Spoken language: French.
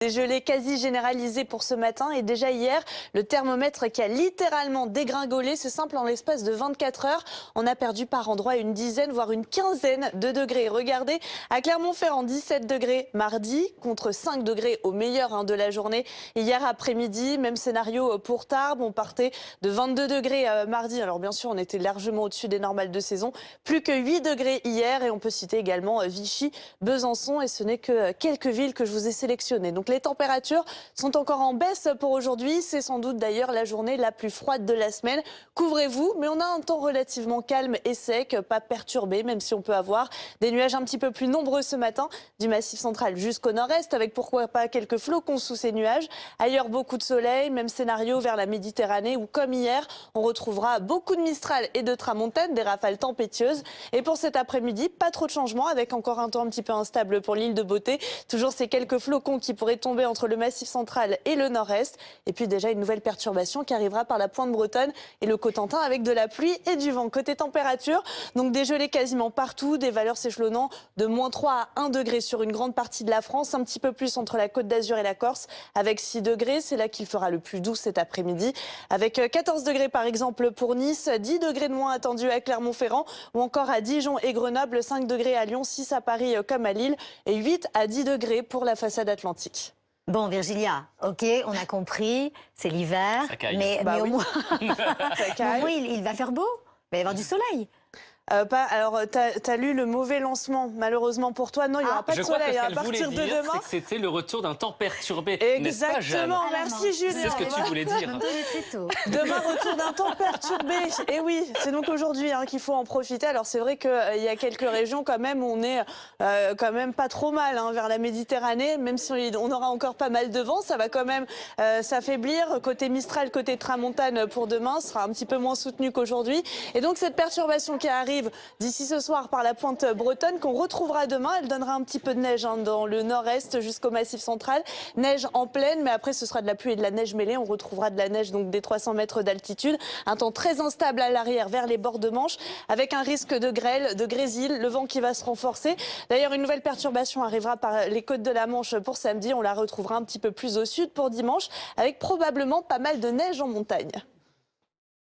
Des gelées quasi généralisées pour ce matin et déjà hier, le thermomètre qui a littéralement dégringolé, c'est simple, en l'espace de 24 heures. On a perdu par endroits une dizaine, voire une quinzaine de degrés. Regardez, à Clermont-Ferrand, 17 degrés mardi contre 5 degrés au meilleur de la journée. Hier après-midi, même scénario pour Tarbes, on partait de 22 degrés mardi. Alors bien sûr, on était largement au-dessus des normales de saison. Plus que 8 degrés hier et on peut citer également Vichy, Besançon et ce n'est que quelques villes que je vous ai sélectionnées. Donc les températures sont encore en baisse pour aujourd'hui. C'est sans doute d'ailleurs la journée la plus froide de la semaine. Couvrez-vous, mais on a un temps relativement calme et sec, pas perturbé, même si on peut avoir des nuages un petit peu plus nombreux ce matin, du Massif central jusqu'au nord-est, avec pourquoi pas quelques flocons sous ces nuages. Ailleurs, beaucoup de soleil, même scénario vers la Méditerranée, où comme hier, on retrouvera beaucoup de Mistral et de Tramontane, des rafales tempétueuses. Et pour cet après-midi, pas trop de changements, avec encore un temps un petit peu instable pour l'île de Beauté. Toujours ces quelques flocons qui pourraient tomber entre le Massif central et le nord-est. Et puis déjà une nouvelle perturbation qui arrivera par la pointe bretonne et le Cotentin avec de la pluie et du vent. Côté température, donc des gelées quasiment partout, des valeurs s'échelonnant de -3 à 1 degré sur une grande partie de la France, un petit peu plus entre la Côte d'Azur et la Corse avec 6 degrés. C'est là qu'il fera le plus doux cet après-midi. Avec 14 degrés par exemple pour Nice, 10 degrés de moins attendus à Clermont-Ferrand ou encore à Dijon et Grenoble, 5 degrés à Lyon, 6 à Paris comme à Lille et 8 à 10 degrés pour la façade atlantique. Bon, Virgilia, ok, on a compris, c'est l'hiver, mais au oui. moins, il va faire beau, il va y avoir du soleil. Alors, t'as lu le mauvais lancement, malheureusement pour toi. Non, il n'y aura pas de soleil à partir de demain. Que c'était le retour d'un temps perturbé. Exactement, merci Julien. C'est ce que tu voulais dire. Demain, retour d'un temps perturbé. Et oui, c'est donc aujourd'hui qu'il faut en profiter. Alors c'est vrai qu'il y a quelques régions quand même où on est quand même pas trop mal vers la Méditerranée, même si on aura encore pas mal de vent, ça va quand même s'affaiblir. Côté Mistral, côté Tramontane pour demain, ce sera un petit peu moins soutenu qu'aujourd'hui. Et donc cette perturbation qui arrive d'ici ce soir par la pointe bretonne, qu'on retrouvera demain. Elle donnera un petit peu de neige dans le nord-est jusqu'au Massif central. Neige en plaine, mais après ce sera de la pluie et de la neige mêlée. On retrouvera de la neige donc des 300 mètres d'altitude. Un temps très instable à l'arrière vers les bords de Manche, avec un risque de grêle, de grésil, le vent qui va se renforcer. D'ailleurs, une nouvelle perturbation arrivera par les côtes de la Manche pour samedi. On la retrouvera un petit peu plus au sud pour dimanche, avec probablement pas mal de neige en montagne.